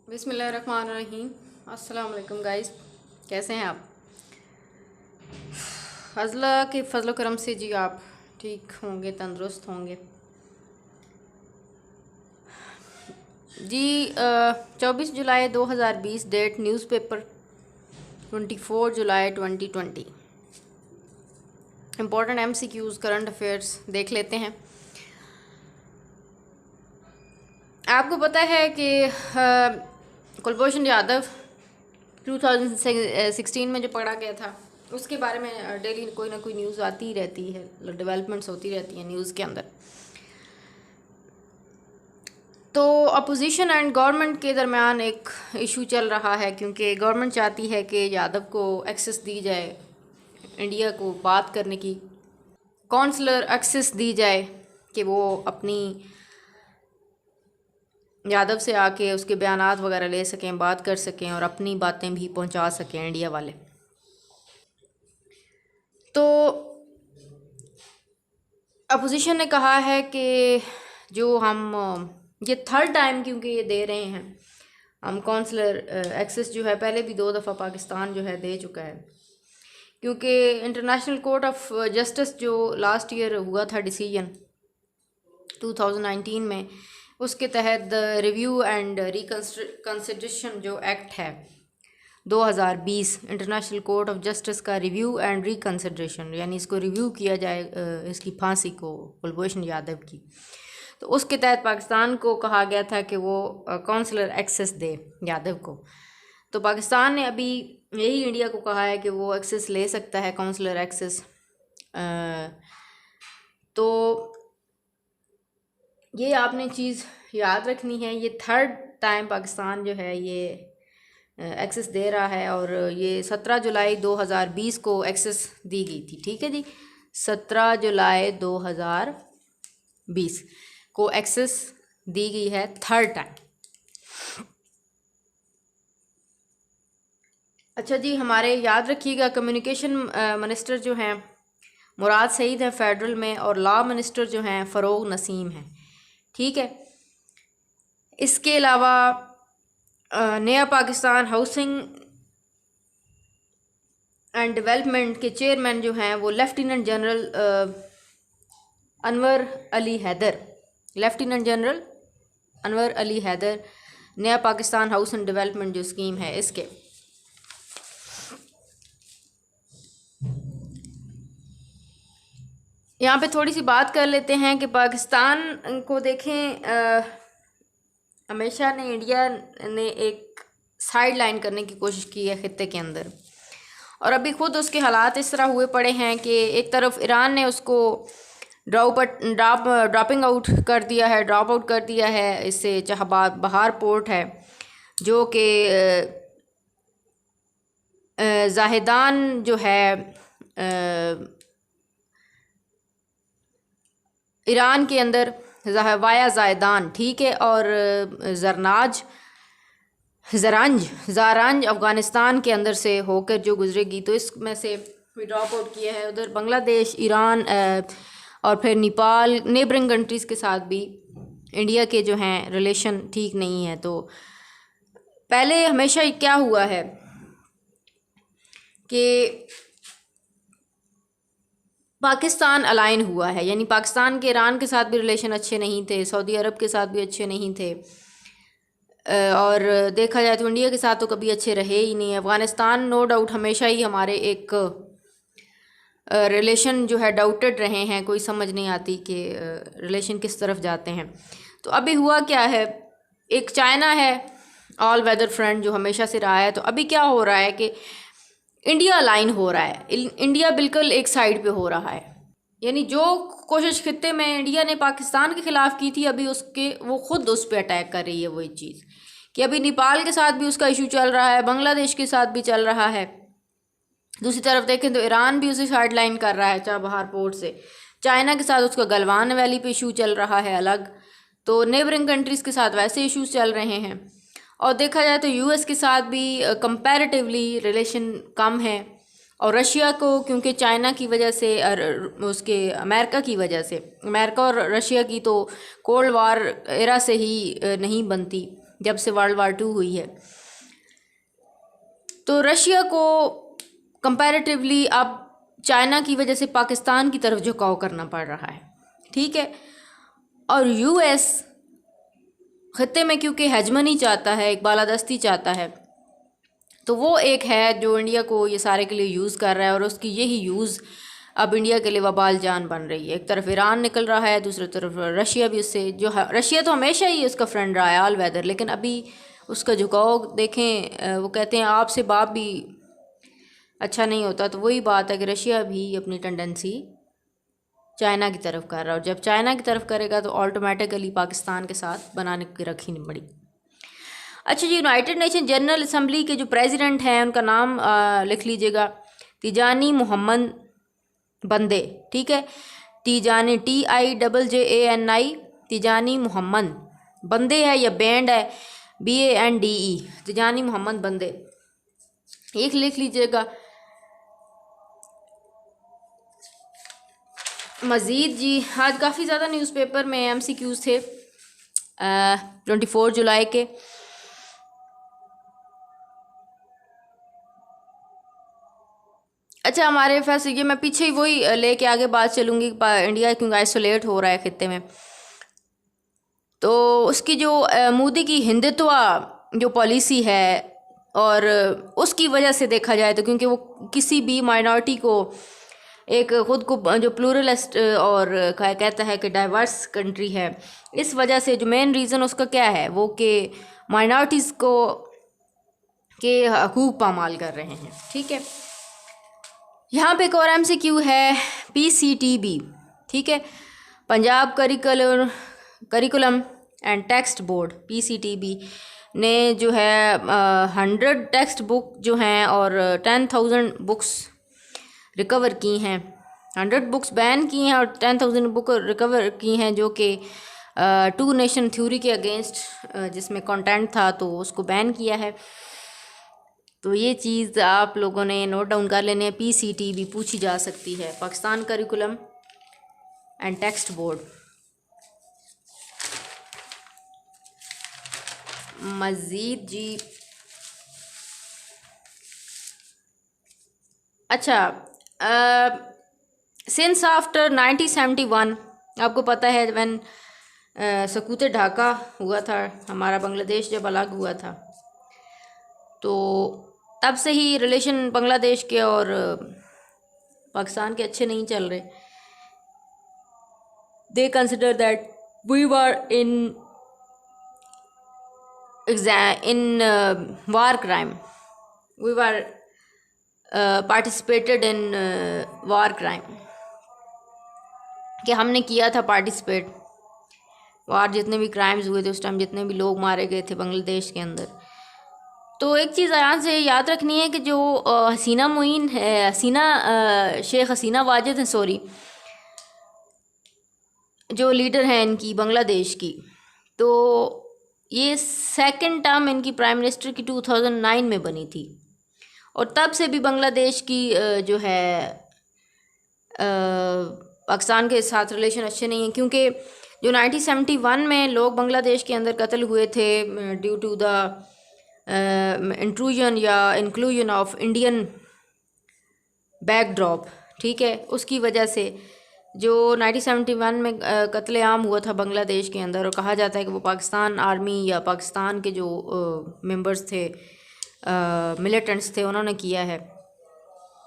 बिस्मिल्लाहिर्रहमानिर्रहीम। अस्सलाम वालेकुम गाइस, कैसे हैं आप? अल्लाह के फजल करम से जी आप ठीक होंगे, तंदुरुस्त होंगे जी। 24 जुलाई 2020 डेट न्यूज़पेपर 24 जुलाई 2020। इम्पोर्टेंट MCQs करंट अफेयर्स देख लेते हैं। आपको पता है कि कुलभूषण यादव 2016 में जो पकड़ा गया था, उसके बारे में डेली कोई ना कोई न्यूज़ आती ही रहती है, डेवलपमेंट्स होती रहती हैं न्यूज़ के अंदर। तो अपोजिशन एंड गवर्नमेंट के दरमियान एक इशू चल रहा है, क्योंकि गवर्नमेंट चाहती है कि यादव को एक्सेस दी जाए, इंडिया को बात करने की कौंसलर एक्सेस दी जाए कि वो अपनी यादव से आके उसके बयानात वगैरह ले सकें, बात कर सकें और अपनी बातें भी पहुंचा सकें इंडिया वाले। तो अपोजिशन ने कहा है कि जो हम ये थर्ड टाइम क्योंकि ये दे रहे हैं, हम कौंसलर एक्सेस जो है पहले भी 2 दफ़ा पाकिस्तान जो है दे चुका है, क्योंकि इंटरनेशनल कोर्ट ऑफ जस्टिस जो लास्ट ईयर हुआ था डिसीजन 2019 में, उसके तहत रिव्यू एंड रिकंसिडरेशन जो एक्ट है 2020, इंटरनेशनल कोर्ट ऑफ जस्टिस का रिव्यू एंड रिकंसिडरेशन, यानी इसको रिव्यू किया जाए इसकी फांसी को, कुलभूषण यादव की। तो उसके तहत पाकिस्तान को कहा गया था कि वो कौंसलर एक्सेस दे यादव को। तो पाकिस्तान ने अभी यही इंडिया को कहा है कि वो एक्सेस ले सकता है, कौंसलर एक्सेस। तो ये आपने चीज़ याद रखनी है, ये थर्ड टाइम पाकिस्तान जो है ये एक्सेस दे रहा है, और ये 17 जुलाई 2020 को एक्सेस दी गई थी। ठीक है जी, 17 जुलाई 2020 को एक्सेस दी गई है थर्ड टाइम। अच्छा जी, हमारे याद रखिएगा कम्युनिकेशन मिनिस्टर जो हैं मुराद सईद हैं फेडरल में, और लॉ मिनिस्टर जो हैं फ़रोग नसीम हैं। ठीक है, इसके अलावा नया पाकिस्तान हाउसिंग एंड डेवलपमेंट के चेयरमैन जो हैं वो lieutenant general Anwar Ali Haider, lieutenant general Anwar Ali Haider, नया पाकिस्तान हाउस एंड डेवलपमेंट जो स्कीम है इसके। यहाँ पे थोड़ी सी बात कर लेते हैं कि पाकिस्तान को देखें, हमेशा ने इंडिया ने एक साइड लाइन करने की कोशिश की है खित्ते के अंदर, और अभी ख़ुद उसके हालात इस तरह हुए पड़े हैं कि एक तरफ ईरान ने उसको ड्रॉपिंग आउट कर दिया है, ड्रॉप आउट कर दिया है। इससे चाहबाद बहार पोर्ट है जो कि जाहिदान जो है ईरान के अंदर वाया जायदान, ठीक है, और ज़ारंज अफ़गानिस्तान के अंदर से होकर जो गुजरेगी, तो इसमें से भी ड्रॉप आउट किया है। उधर बांग्लादेश, ईरान और फिर नेपाल, नेबरिंग कंट्रीज़ के साथ भी इंडिया के जो हैं रिलेशन ठीक नहीं है। तो पहले हमेशा क्या हुआ है कि पाकिस्तान अलाइन हुआ है, यानी पाकिस्तान के ईरान के साथ भी रिलेशन अच्छे नहीं थे, सऊदी अरब के साथ भी अच्छे नहीं थे, और देखा जाए तो इंडिया के साथ तो कभी अच्छे रहे ही नहीं। अफ़गानिस्तान नो डाउट हमेशा ही हमारे एक रिलेशन जो है डाउटेड रहे हैं, कोई समझ नहीं आती कि रिलेशन किस तरफ जाते हैं। तो अभी हुआ क्या है, एक चाइना है ऑल वेदर फ्रेंड जो हमेशा से रहा है, तो अभी क्या हो रहा है कि इंडिया अलाइन हो रहा है, इंडिया बिल्कुल एक साइड पे हो रहा है। यानी जो कोशिश खित्ते में इंडिया ने पाकिस्तान के ख़िलाफ़ की थी, अभी उसके वो ख़ुद उस पर अटैक कर रही है। वही चीज़ कि अभी नेपाल के साथ भी उसका इशू चल रहा है, बांग्लादेश के साथ भी चल रहा है। दूसरी तरफ देखें तो ईरान भी उसे साइड लाइन कर रहा है चाबहार पोर्ट से। चाइना के साथ उसका गलवान वैली पे इशू चल रहा है अलग, तो नेबरिंग कंट्रीज़ के साथ वैसे इश्यूज चल रहे हैं। और देखा जाए तो यूएस के साथ भी कंपैरेटिवली रिलेशन कम है, और रशिया को क्योंकि चाइना की वजह से उसके अमेरिका की वजह से, अमेरिका और रशिया की तो कोल्ड वार एरा से ही नहीं बनती, जब से वर्ल्ड वार 2 हुई है। तो रशिया को कंपैरेटिवली अब चाइना की वजह से पाकिस्तान की तरफ झुकाव करना पड़ रहा है, ठीक है। और यूएस खत्ते में क्योंकि हेजमनी चाहता है, एक बालादस्ती चाहता है, तो वो एक है जो इंडिया को ये सारे के लिए यूज़ कर रहा है, और उसकी यही यूज़ अब इंडिया के लिए वबाल जान बन रही है। एक तरफ ईरान निकल रहा है, दूसरी तरफ रशिया भी उससे रशिया तो हमेशा ही उसका फ्रेंड रहा है ऑल वेदर, लेकिन अभी उसका झुकाव देखें। वो कहते हैं आपसे बाप भी अच्छा नहीं होता, तो वही बात है कि रशिया भी अपनी टेंडेंसी चाइना की तरफ कर रहा है, और जब चाइना की तरफ करेगा तो ऑटोमेटिकली पाकिस्तान के साथ बनाने की रखी नहीं पड़ी। अच्छा जी, यूनाइटेड नेशन जनरल असम्बली के जो प्रेसिडेंट हैं उनका नाम लिख लीजिएगा, तिजानी मोहम्मद बंदे, ठीक है। तिजानी TIJANI, तिजानी मोहम्मद बंदे है या बैंड है, BANDE, तिजानी मोहम्मद बंदे, एक लिख लीजिएगा। मज़ीद जी, आज काफ़ी ज़्यादा न्यूज़पेपर में MCQs थे 24 जुलाई के। अच्छा, हमारे पास ये मैं पीछे ही वही लेके आगे बात चलूँगी, इंडिया क्यों आइसोलेट हो रहा है खित्ते में। तो उसकी जो मोदी की हिंदुत्व जो पॉलिसी है, और उसकी वजह से देखा जाए तो क्योंकि वो किसी भी माइनॉरिटी को एक ख़ुद को जो प्लूरलिस्ट और कहता है कि डाइवर्स कंट्री है, इस वजह से जो मेन रीज़न उसका क्या है वो कि माइनॉरिटीज़ को के हकूक़ पामाल कर रहे हैं, ठीक है। यहाँ पे एक और MCQ है PCTB, ठीक है, Punjab curriculum and text board PCTB ने जो है 100 टेक्स्ट बुक जो हैं और 10,000 बुक्स रिकवर की हैं। 100 बुक्स बैन की हैं और 10,000 बुक रिकवर की हैं, जो कि 2 नेशन थ्योरी के अगेंस्ट जिसमें कंटेंट था, तो उसको बैन किया है। तो ये चीज़ आप लोगों ने नोट डाउन कर लेने हैं, PCTB पूछी जा सकती है, Pakistan curriculum and text board. मज़ीद जी, अच्छा, सिंस आफ्टर 1971, आपको पता है व्हेन सकूत ढाका हुआ था, हमारा बांग्लादेश जब अलग हुआ था, तो तब से ही रिलेशन बांग्लादेश के और पाकिस्तान के अच्छे नहीं चल रहे। They consider that we were in war crime, we were participated in war crime, कि हमने किया था पार्टिसिपेट वार, जितने भी क्राइम्स हुए थे उस टाइम, जितने भी लोग मारे गए थे बांग्लादेश के अंदर। तो एक चीज़ यहाँ से याद रखनी है कि जो हसीना मुइन है, शेख हसीना वाजिद हैं, सॉरी, जो लीडर हैं इनकी बांग्लादेश की, तो ये सेकंड टर्म इनकी प्राइम मिनिस्टर की 2009 में बनी थी, और तब से भी बांग्लादेश की जो है पाकिस्तान के साथ रिलेशन अच्छे नहीं हैं, क्योंकि जो 1971 में लोग बांग्लादेश के अंदर कत्ल हुए थे ड्यू टू द इंट्रूजन या इंक्लूजन ऑफ इंडियन बैकड्रॉप, ठीक है, उसकी वजह से जो 1971 में कत्लेआम हुआ था बांग्लादेश के अंदर, और कहा जाता है कि वो पाकिस्तान आर्मी या पाकिस्तान के जो मेंबर्स थे, मिलिटेंट्स थे, उन्होंने किया है।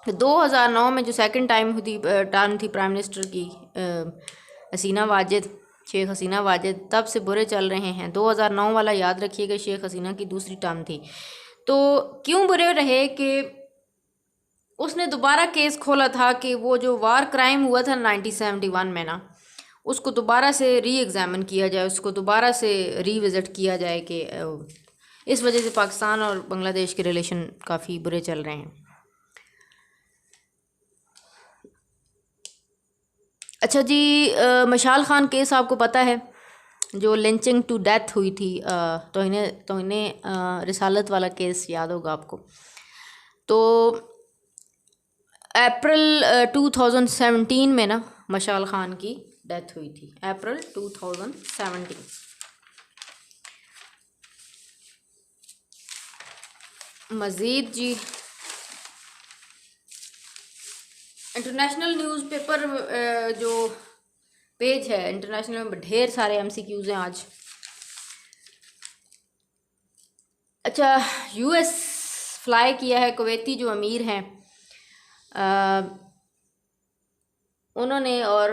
2009 में जो सेकंड टाइम टर्म थी प्राइम मिनिस्टर की हसीना वाजिद, शेख हसीना वाजिद, तब से बुरे चल रहे हैं। 2009 वाला याद रखिएगा, शेख हसीना की दूसरी टर्म थी। तो क्यों बुरे रहे कि उसने दोबारा केस खोला था कि वो जो वार क्राइम हुआ था 1971 में ना, उसको दोबारा से री एग्ज़ामिन किया जाए, उसको दोबारा से रीविज़िट किया जाए, कि इस वजह से पाकिस्तान और बांग्लादेश के रिलेशन काफ़ी बुरे चल रहे हैं। अच्छा जी, मशाल ख़ान केस आपको पता है, जो लिंचिंग टू डेथ हुई थी, तौहीन रिसालत वाला केस याद होगा आपको। तो अप्रैल 2017 में ना मशाल ख़ान की डेथ हुई थी, अप्रैल 2017। मज़ीद जी इंटरनेशनल न्यूज़पेपर जो पेज है इंटरनेशनल में ढेर सारे एमसीक्यूज़ हैं आज। अच्छा, यूएस फ्लाई किया है कुवैती जो अमीर हैं उन्होंने, और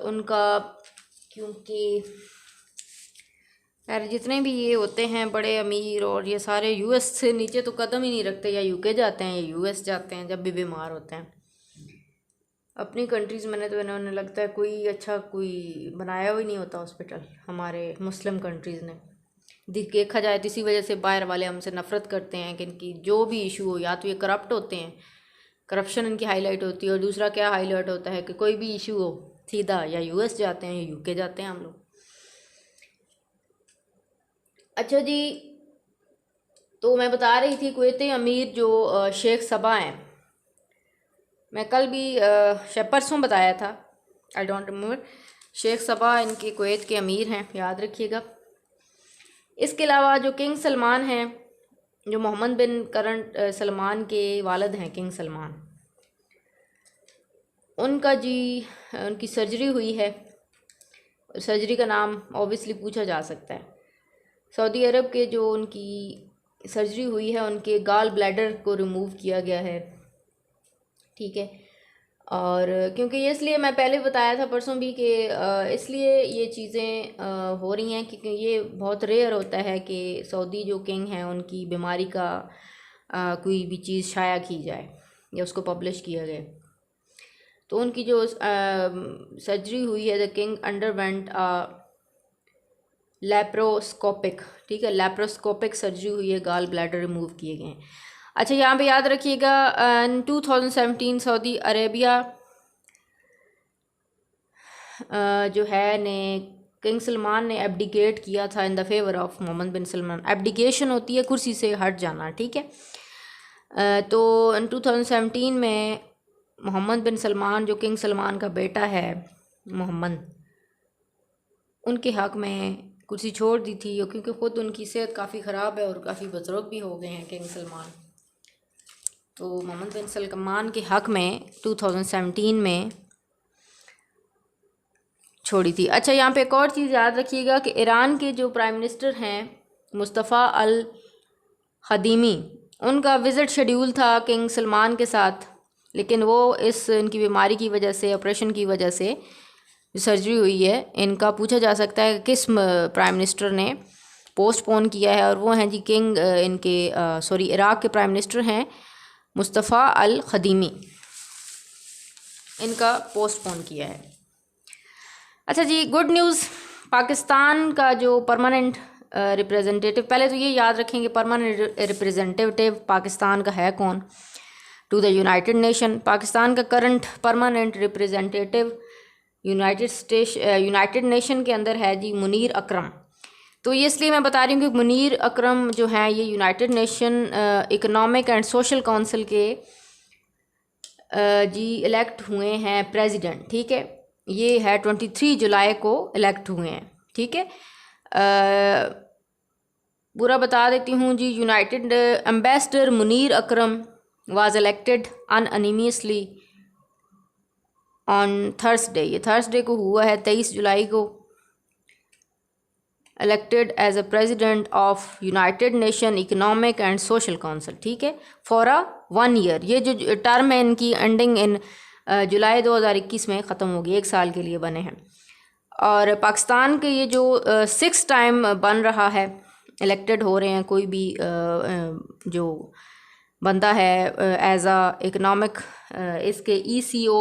उनका, क्योंकि यार जितने भी ये होते हैं बड़े अमीर और ये सारे यूएस से नीचे तो कदम ही नहीं रखते, या यूके जाते हैं या यूएस जाते हैं जब भी बीमार होते हैं। अपनी कंट्रीज़ में तो इन्होंने लगता है कोई अच्छा कोई बनाया हुआ ही नहीं होता हॉस्पिटल हमारे मुस्लिम कंट्रीज़ ने। देखा जाए तो इसी वजह से बाहर वाले हमसे नफ़रत करते हैं कि इनकी जो भी इशू हो या तो ये करप्ट होते हैं, करप्शन इनकी हाईलाइट होती है, और दूसरा क्या हाईलाइट होता है कि कोई भी इशू हो सीधा या यूएस जाते हैं या यूके जाते हैं हम लोग। अच्छा जी, तो मैं बता रही थी कुवैती अमीर जो शेख सबा हैं, मैं कल भी शायद परसों बताया था, आई डोंट रिमेम्बर। शेख सबा इनके कुवैत के अमीर हैं, याद रखिएगा। इसके अलावा जो किंग सलमान हैं, जो मोहम्मद बिन करंट सलमान के वालिद हैं, किंग सलमान, उनका जी उनकी सर्जरी हुई है। सर्जरी का नाम ऑब्वियसली पूछा जा सकता है। सऊदी अरब के जो उनकी सर्जरी हुई है, उनके गाल ब्लैडर को रिमूव किया गया है, ठीक है। और क्योंकि ये इसलिए मैं पहले बताया था परसों भी कि इसलिए ये चीज़ें हो रही हैं क्योंकि ये बहुत रेयर होता है कि सऊदी जो किंग हैं उनकी बीमारी का कोई भी चीज़ शाया की जाए या उसको पब्लिश किया गया। तो उनकी जो सर्जरी हुई है, द किंग अंडरवेंट लैप्रोस्कोपिक, ठीक है, लैप्रोस्कोपिक सर्जरी हुई है, गाल ब्लैडर रिमूव किए गए हैं। अच्छा, यहाँ पे याद रखिएगा 2017 सऊदी अरेबिया जो है ने किंग सलमान ने एब्डिकेट किया था in the favour of Mohammed bin Salman. Abdication होती है कुर्सी से हट जाना, ठीक है। तो 2017 में मोहम्मद बिन सलमान जो किंग सलमान का बेटा है मोहम्मद, उनके हक़ में कुर्सी छोड़ दी थी, क्योंकि ख़ुद उनकी सेहत काफ़ी ख़राब है और काफ़ी बुज़ुर्ग भी हो गए हैं किंग सलमान। तो मोहम्मद बिन सलमान के हक़ में 2017 में छोड़ी थी। अच्छा, यहाँ पे एक और चीज़ याद रखिएगा कि ईरान के जो प्राइम मिनिस्टर हैं मुस्तफ़ा अल ख़दीमी, उनका विज़िट शेड्यूल था किंग सलमान के साथ, लेकिन वो इस इनकी बीमारी की वजह से, ऑपरेशन की वजह से सर्जरी हुई है, इनका पूछा जा सकता है किस प्राइम मिनिस्टर ने पोस्टपोन किया है, और वो हैं जी किंग इनके इराक़ के प्राइम मिनिस्टर हैं मुस्तफ़ा अल ख़दीमी, इनका पोस्टपोन किया है। अच्छा जी, गुड न्यूज़, पाकिस्तान का जो परमानेंट रिप्रेजेंटेटिव, पहले तो ये याद रखेंगे परमानेंट रिप्रेजेंटेटिव पाकिस्तान का है कौन to the United Nation. Pakistan का current permanent representative United Nation के अंदर है जी मुनीर अकरम। तो ये इसलिए मैं बता रही हूँ कि मुनीर अकरम जो हैं ये United Nation economic and social council के जी इलेक्ट हुए हैं प्रेसिडेंट, ठीक है। ये है 23 जुलाई को इलेक्ट हुए हैं, ठीक है। पूरा बता देती हूँ जी। United ambassador Munir Akram was elected unanimously on Thursday, ये थर्सडे को हुआ है 23 जुलाई को, elected as a president of United Nation economic and social council, ठीक है, फॉर अ 1 ईयर। ये जो टर्म है इनकी एंडिंग इन जुलाई 2021 में ख़त्म होगी, 1 साल के लिए बने हैं। और पाकिस्तान के ये जो 6 टाइम बन रहा है, इलेक्टेड हो रहे हैं कोई भी जो बंदा है एज आ इकोनॉमिक, इसके ECO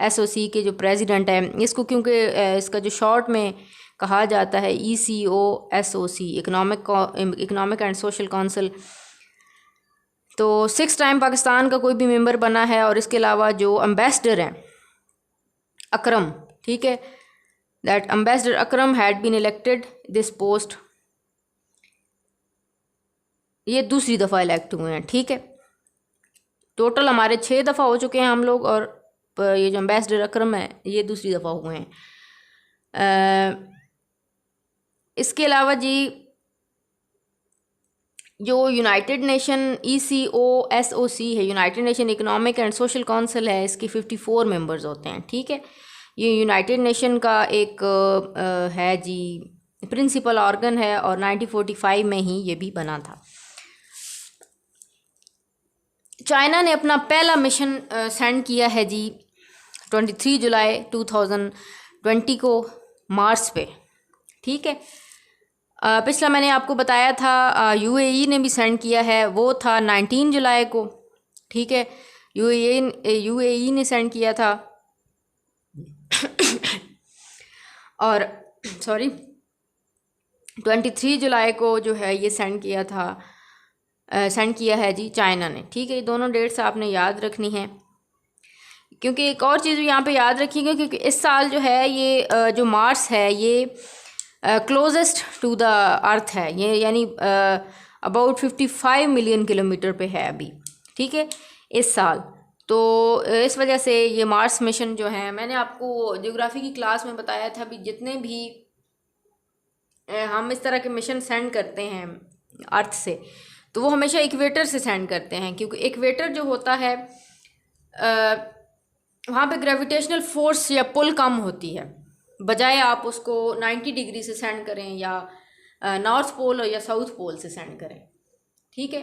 SOC के जो प्रेसिडेंट है, इसको क्योंकि इसका जो शॉर्ट में कहा जाता है ECO SOC, economic and social council. तो 6 टाइम पाकिस्तान का कोई भी मेंबर बना है। और इसके अलावा जो अम्बेसडर हैं अकरम, ठीक है, that ambassador Akram had been elected this post, ये दूसरी दफ़ा इलेक्ट हुए हैं, ठीक है। टोटल हमारे 6 दफ़ा हो चुके हैं हम लोग, और ये जो अम्बेसडर अकरम है ये दूसरी दफ़ा हुए हैं। इसके अलावा जी जो यूनाइटेड नेशन ECOSOC है, United Nation economic and social council है, इसके 54 मेंबर्स होते हैं। ठीक है, ये यूनाइटेड नेशन का एक है जी प्रिंसिपल ऑर्गन है और 1945 में ही ये भी बना था। चाइना ने अपना पहला मिशन सेंड किया है जी 23 जुलाई 2020 को मार्स पे। ठीक है, पिछला मैंने आपको बताया था UAE ने भी सेंड किया है, वो था 19 जुलाई को। ठीक है, UAE ने सेंड किया था और 23 जुलाई को जो है ये सेंड किया है जी चाइना ने। ठीक है, ये दोनों डेट्स आपने याद रखनी है, क्योंकि एक और चीज़ यहाँ पे याद रखिएगा, क्योंकि इस साल जो है ये जो मार्स है ये क्लोजेस्ट टू द अर्थ है, ये यानी अबाउट 55 मिलियन किलोमीटर पे है अभी। ठीक है, इस साल। तो इस वजह से ये मार्स मिशन जो है, मैंने आपको ज्योग्राफी की क्लास में बताया था भी, जितने भी हम इस तरह के मिशन सेंड करते हैं अर्थ से, तो वो हमेशा इक्वेटर से सेंड करते हैं, क्योंकि इक्वेटर जो होता है वहाँ पे ग्रेविटेशनल फोर्स या पुल कम होती है, बजाय आप उसको 90 डिग्री से सेंड करें या नॉर्थ पोल या साउथ पोल से सेंड करें। ठीक है,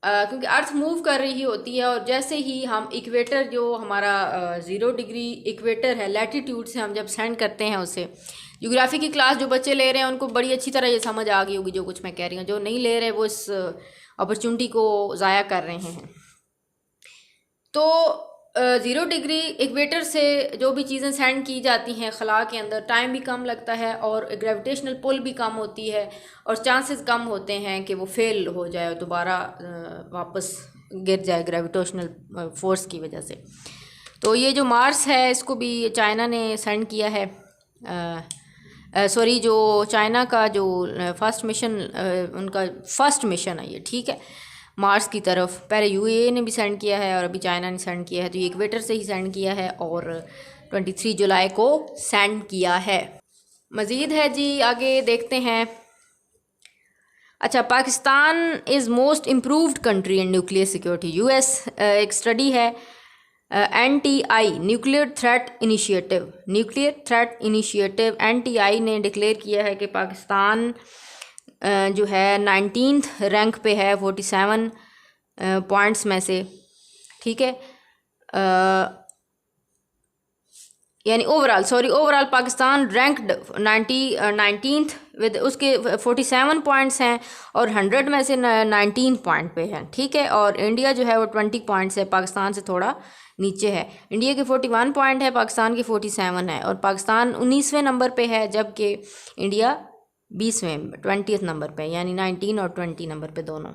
क्योंकि अर्थ मूव कर रही होती है, और जैसे ही हम इक्वेटर जो हमारा 0 डिग्री इक्वेटर है लैटिट्यूड से हम जब सेंड करते हैं उसे, ज्योग्राफी की क्लास जो बच्चे ले रहे हैं उनको बड़ी अच्छी तरह ये समझ आ गई होगी जो कुछ मैं कह रही हूँ, जो नहीं ले रहे वो इस अपॉर्चुनिटी को ज़ाया कर रहे हैं। तो 0 डिग्री इक्वेटर से जो भी चीज़ें सेंड की जाती हैं खला के अंदर, टाइम भी कम लगता है और ग्रेविटेशनल पुल भी कम होती है, और चांसेस कम होते हैं कि वो फेल हो जाए और दोबारा वापस गिर जाए ग्रेविटेशनल फोर्स की वजह से। तो ये जो मार्स है इसको भी चाइना ने सेंड किया है। जो चाइना का जो फर्स्ट मिशन, उनका फर्स्ट मिशन है ये। ठीक है, मार्स की तरफ पहले UAE ने भी सेंड किया है और अभी चाइना ने सेंड किया है, तो ये इक्वेटर से ही सेंड किया है और 23 जुलाई को सेंड किया है। मज़ीद है जी, आगे देखते हैं। अच्छा, Pakistan is most improved country in nuclear security. US एक स्टडी है NTI nuclear threat initiative NTI ने डिक्लेयर किया है कि पाकिस्तान जो है 19th रैंक पे है 47 पॉइंट्स में से। ठीक है, यानी overall Pakistan ranked 19th with उसके 47 पॉइंट्स हैं और 100 में से 19 पॉइंट पे हैं। ठीक है, और इंडिया जो है वो 20 पॉइंट्स है, पाकिस्तान से थोड़ा नीचे है। इंडिया के 41 पॉइंट है, पाकिस्तान के 47 है, और पाकिस्तान 19वें नंबर पे है जबकि इंडिया 20वें 20th नंबर पे, यानी 19 और 20 नंबर पे दोनों।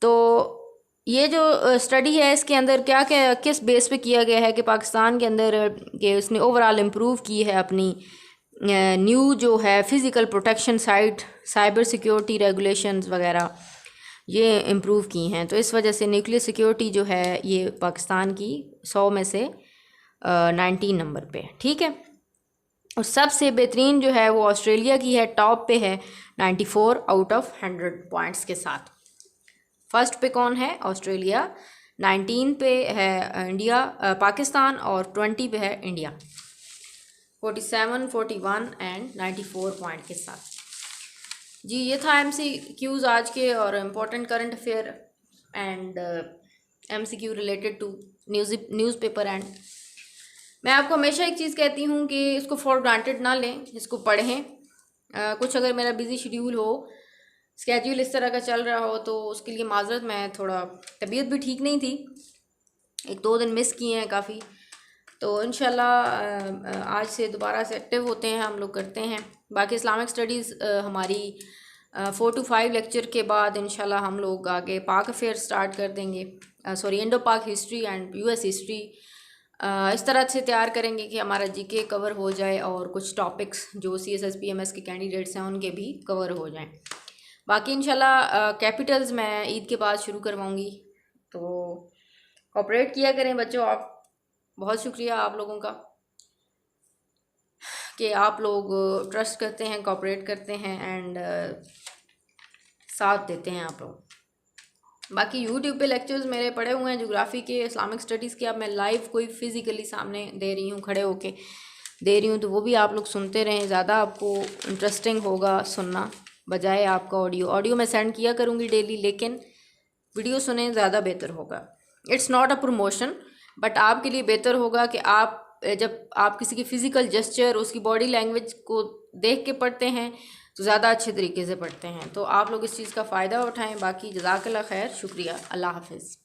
तो ये जो स्टडी है इसके अंदर क्या क्या किस बेस पे किया गया है कि पाकिस्तान के अंदर कि उसने ओवरऑल इम्प्रूव की है अपनी न्यू जो है physical protection cyber security regulations वगैरह ये इम्प्रूव की हैं। तो इस वजह से न्यूक्लियर सिक्योरिटी जो है ये पाकिस्तान की 100 में से 19 नंबर पे। ठीक है, और सबसे बेहतरीन जो है वो ऑस्ट्रेलिया की है, टॉप पे है 94 आउट ऑफ 100 पॉइंट्स के साथ। फर्स्ट पे कौन है? ऑस्ट्रेलिया। 19 पे है इंडिया पाकिस्तान, और 20 पे है इंडिया 47, 41 एंड 94 पॉइंट के साथ। जी, ये था MCQs आज के, और important current affair and MCQ related to newspaper. And मैं आपको हमेशा एक चीज़ कहती हूँ कि इसको फॉर ग्रांटेड ना लें, इसको पढ़ें। कुछ अगर मेरा बिज़ी शेड्यूल हो, स्केड्यूल इस तरह का चल रहा हो, तो उसके लिए माजरत। मैं थोड़ा तबीयत भी ठीक नहीं थी, 1-2 दिन मिस किए हैं काफ़ी। तो इंशाल्लाह आज से दोबारा से एक्टिव होते हैं, हम लोग करते हैं। बाकी इस्लामिक स्टडीज़ हमारी 4 to 5 लेक्चर के बाद इंशाल्लाह हम लोग आगे पाक अफेयर स्टार्ट कर देंगे, इंडो पाक हिस्ट्री एंड US हिस्ट्री। इस तरह से तैयार करेंगे कि हमारा GK कवर हो जाए और कुछ टॉपिक्स जो CSS-PMS के कैंडिडेट्स हैं उनके भी कवर हो जाएं। बाकी इंशाल्लाह कैपिटल्स मैं ईद के बाद शुरू करवाऊँगी, तो कोऑपरेट किया करें बच्चों। आप बहुत शुक्रिया आप लोगों का कि आप लोग ट्रस्ट करते हैं, कोऑपरेट करते हैं एंड साथ देते हैं आप लोग। बाकी यूट्यूब पे लेक्चर्स मेरे पड़े हुए हैं ज्योग्राफी के, इस्लामिक स्टडीज़ के। अब मैं लाइव कोई फिज़िकली सामने दे रही हूँ, खड़े होके दे रही हूँ, तो वो भी आप लोग सुनते रहें, ज़्यादा आपको इंटरेस्टिंग होगा सुनना बजाय आपका ऑडियो मैं सेंड किया करूँगी डेली, लेकिन वीडियो सुने ज़्यादा बेहतर होगा। It's not a promotion, but आपके लिए बेहतर होगा कि आप जब आप किसी की फ़िज़िकल जेस्चर, उसकी बॉडी लैंग्वेज को देख के पढ़ते हैं तो ज़्यादा अच्छे तरीके से पढ़ते हैं। तो आप लोग इस चीज़ का फ़ायदा उठाएं। बाकी जज़ाकल्लाह खैर, शुक्रिया, अल्लाह हाफ़िज़।